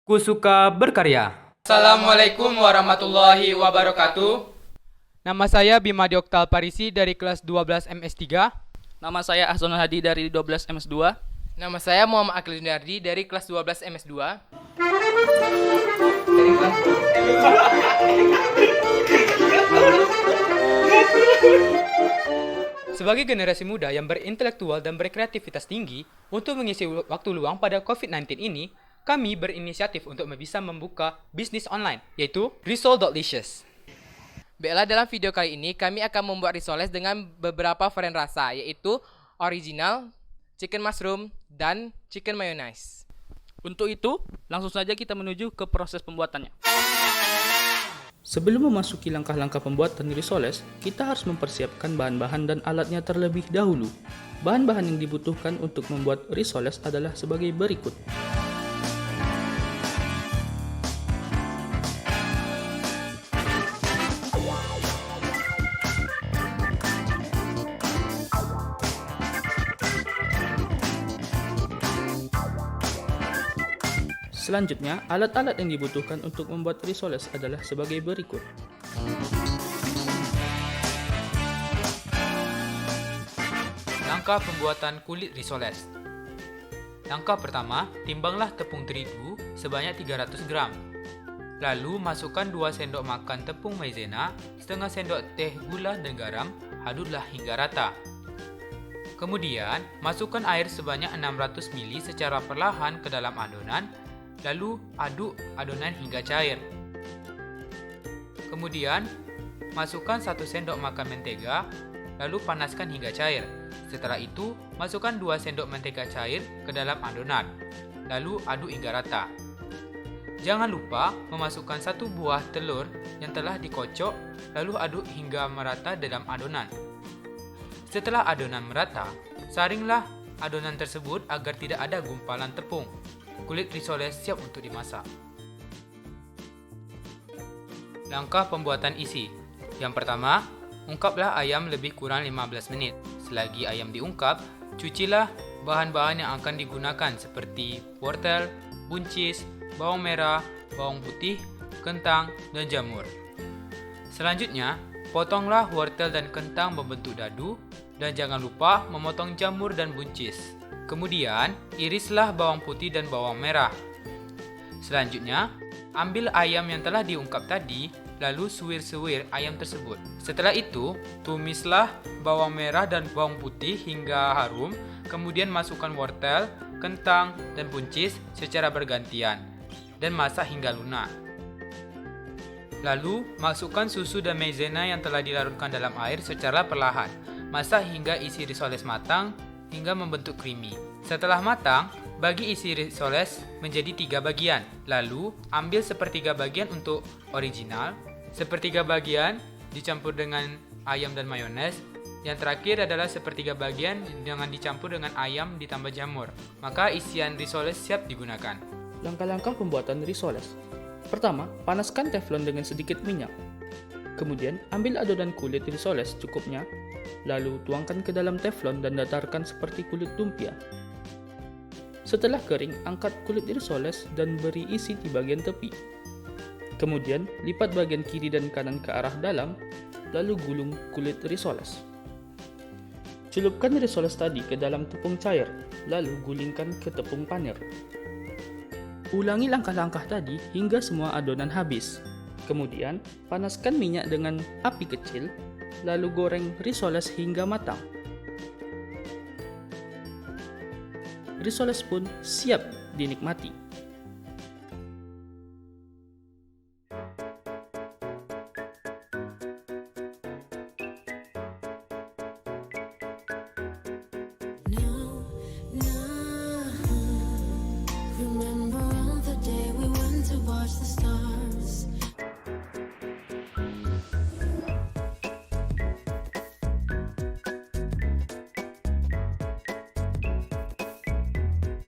Ku suka berkarya. Assalamualaikum warahmatullahi wabarakatuh. Nama saya Bima Dioktal Parisi dari kelas 12 MS3. Nama saya Ahsanul Hadi dari 12 MS2. Nama saya Muhammad Akil Junardi dari kelas 12 MS2. Sebagai generasi muda yang berintelektual dan berkreativitas tinggi, untuk mengisi waktu luang pada COVID-19 ini, kami berinisiatif untuk bisa membuka bisnis online, yaitu Risol.licious. Baiklah, dalam video kali ini kami akan membuat risoles dengan beberapa varian rasa, yaitu original, chicken mushroom, dan chicken mayonnaise. Untuk itu, langsung saja kita menuju ke proses pembuatannya. Sebelum memasuki langkah-langkah pembuatan risoles, kita harus mempersiapkan bahan-bahan dan alatnya terlebih dahulu. Bahan-bahan yang dibutuhkan untuk membuat risoles adalah sebagai berikut. Selanjutnya, alat-alat yang dibutuhkan untuk membuat risoles adalah sebagai berikut. Langkah pembuatan kulit risoles. Langkah pertama, timbanglah tepung terigu sebanyak 300 gram. Lalu masukkan 2 sendok makan tepung maizena, setengah sendok teh gula dan garam, aduklah hingga rata. Kemudian, masukkan air sebanyak 600 ml secara perlahan ke dalam adonan, lalu aduk adonan hingga cair. Kemudian, masukkan 1 sendok makan mentega, lalu panaskan hingga cair. Setelah itu, masukkan 2 sendok mentega cair ke dalam adonan, lalu aduk hingga rata. Jangan lupa memasukkan 1 buah telur yang telah dikocok, lalu aduk hingga merata dalam adonan. Setelah adonan merata, saringlah adonan tersebut agar tidak ada gumpalan tepung. Kulit risoles siap untuk dimasak. Langkah pembuatan isi. Yang pertama, ungkaplah ayam lebih kurang 15 menit. Selagi ayam diungkap, cucilah bahan-bahan yang akan digunakan seperti wortel, buncis, bawang merah, bawang putih, kentang, dan jamur. Selanjutnya, potonglah wortel dan kentang membentuk dadu, dan jangan lupa memotong jamur dan buncis. Kemudian, irislah bawang putih dan bawang merah. Selanjutnya, ambil ayam yang telah diungkap tadi, lalu suwir-suwir ayam tersebut. Setelah itu, tumislah bawang merah dan bawang putih hingga harum, kemudian masukkan wortel, kentang, dan buncis secara bergantian, dan masak hingga lunak. Lalu, masukkan susu dan maizena yang telah dilarutkan dalam air secara perlahan. Masak hingga isi risoles matang, hingga membentuk creamy. Setelah matang, bagi isi risoles menjadi 3 bagian. Lalu, ambil sepertiga bagian untuk original, sepertiga bagian dicampur dengan ayam dan mayones, yang terakhir adalah sepertiga bagian dengan dicampur dengan ayam ditambah jamur. Maka isian risoles siap digunakan. Langkah-langkah pembuatan risoles. Pertama, panaskan teflon dengan sedikit minyak. Kemudian, ambil adonan kulit risoles cukupnya, lalu tuangkan ke dalam teflon dan datarkan seperti kulit lumpia. Setelah kering, angkat kulit risoles dan beri isi di bagian tepi. Kemudian, lipat bagian kiri dan kanan ke arah dalam, lalu gulung kulit risoles. Celupkan risoles tadi ke dalam tepung cair, lalu gulingkan ke tepung panir. Ulangi langkah-langkah tadi hingga semua adonan habis. Kemudian, panaskan minyak dengan api kecil, lalu goreng risoles hingga matang. Risoles pun siap dinikmati.